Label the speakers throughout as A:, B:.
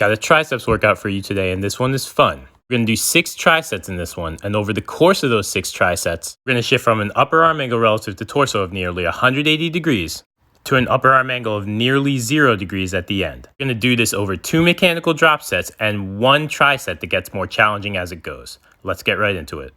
A: Got a triceps workout for you today, and this one is fun. We're going to do 6 trisets in this one, and over the course of those 6 trisets, we're going to shift from an upper arm angle relative to torso of nearly 180 degrees to an upper arm angle of nearly 0 degrees at the end. We're going to do this over 2 mechanical drop sets and 1 triset that gets more challenging as it goes. Let's get right into it.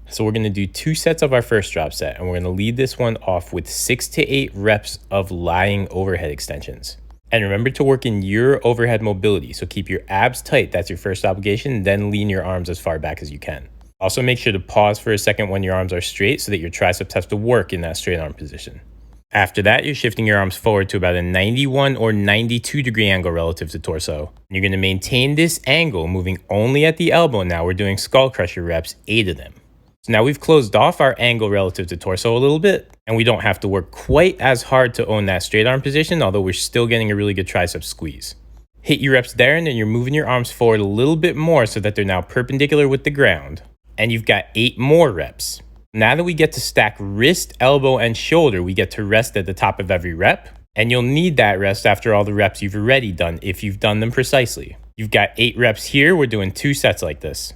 A: So we're going to do 2 sets of our first drop set, and we're going to lead this one off with 6 to 8 reps of lying overhead extensions. And remember to work in your overhead mobility. So keep your abs tight. That's your first obligation. Then lean your arms as far back as you can. Also make sure to pause for a second when your arms are straight so that your triceps have to work in that straight arm position. After that, you're shifting your arms forward to about a 91 or 92 degree angle relative to torso. You're going to maintain this angle, moving only at the elbow. Now we're doing skull crusher reps, 8 of them. So now we've closed off our angle relative to torso a little bit, and we don't have to work quite as hard to own that straight arm position, although we're still getting a really good tricep squeeze. Hit your reps there, and then you're moving your arms forward a little bit more so that they're now perpendicular with the ground. And you've got 8 more reps. Now that we get to stack wrist, elbow, and shoulder, we get to rest at the top of every rep. And you'll need that rest after all the reps you've already done if you've done them precisely. You've got 8 reps here. We're doing 2 sets like this.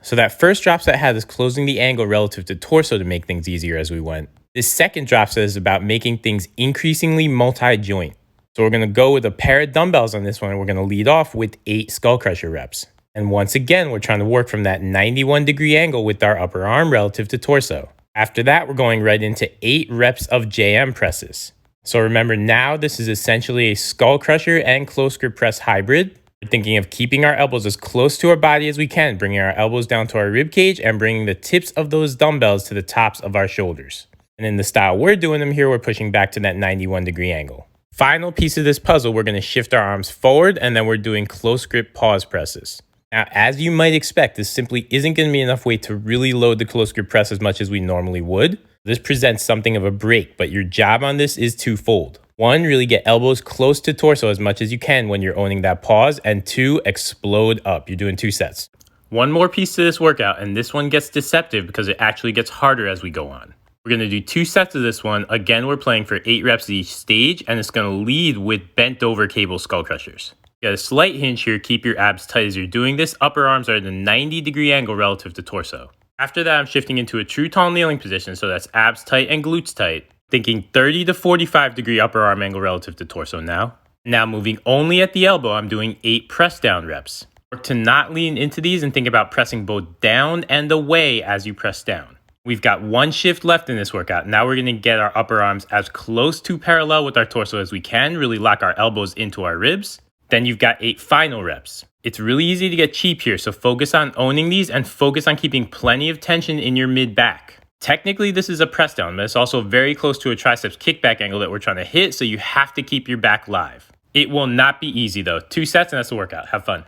A: So that first drop set had us closing the angle relative to torso to make things easier as we went. This second drop set is about making things increasingly multi-joint. So we're going to go with a pair of dumbbells on this one, and we're going to lead off with 8 skull crusher reps. And once again, we're trying to work from that 91 degree angle with our upper arm relative to torso. After that, we're going right into 8 reps of JM presses. So remember now, this is essentially a skull crusher and close grip press hybrid. We're thinking of keeping our elbows as close to our body as we can, bringing our elbows down to our rib cage and bringing the tips of those dumbbells to the tops of our shoulders. And in the style we're doing them here, we're pushing back to that 91 degree angle. Final piece of this puzzle, we're going to shift our arms forward, and then we're doing close grip pause presses. Now, as you might expect, this simply isn't going to be enough weight to really load the close grip press as much as we normally would. This presents something of a break, but your job on this is twofold. 1, really get elbows close to torso as much as you can when you're owning that pause. And 2, explode up. You're doing 2 sets. One more piece to this workout, and this one gets deceptive because it actually gets harder as we go on. We're going to do 2 sets of this one. Again, we're playing for 8 reps at each stage, and it's going to lead with bent over cable skull crushers. You got a slight hinge here. Keep your abs tight as you're doing this. Upper arms are at a 90 degree angle relative to torso. After that, I'm shifting into a true tall kneeling position, so that's abs tight and glutes tight. Thinking 30 to 45 degree upper arm angle relative to torso now. Now moving only at the elbow, I'm doing 8 press down reps. Work to not lean into these and think about pressing both down and away as you press down. We've got 1 shift left in this workout. Now we're going to get our upper arms as close to parallel with our torso as we can, really lock our elbows into our ribs. Then you've got 8 final reps. It's really easy to get cheap here, so focus on owning these and focus on keeping plenty of tension in your mid-back. Technically, this is a press down, but it's also very close to a triceps kickback angle that we're trying to hit, so you have to keep your back live. It will not be easy though. 2 sets and that's the workout. Have fun.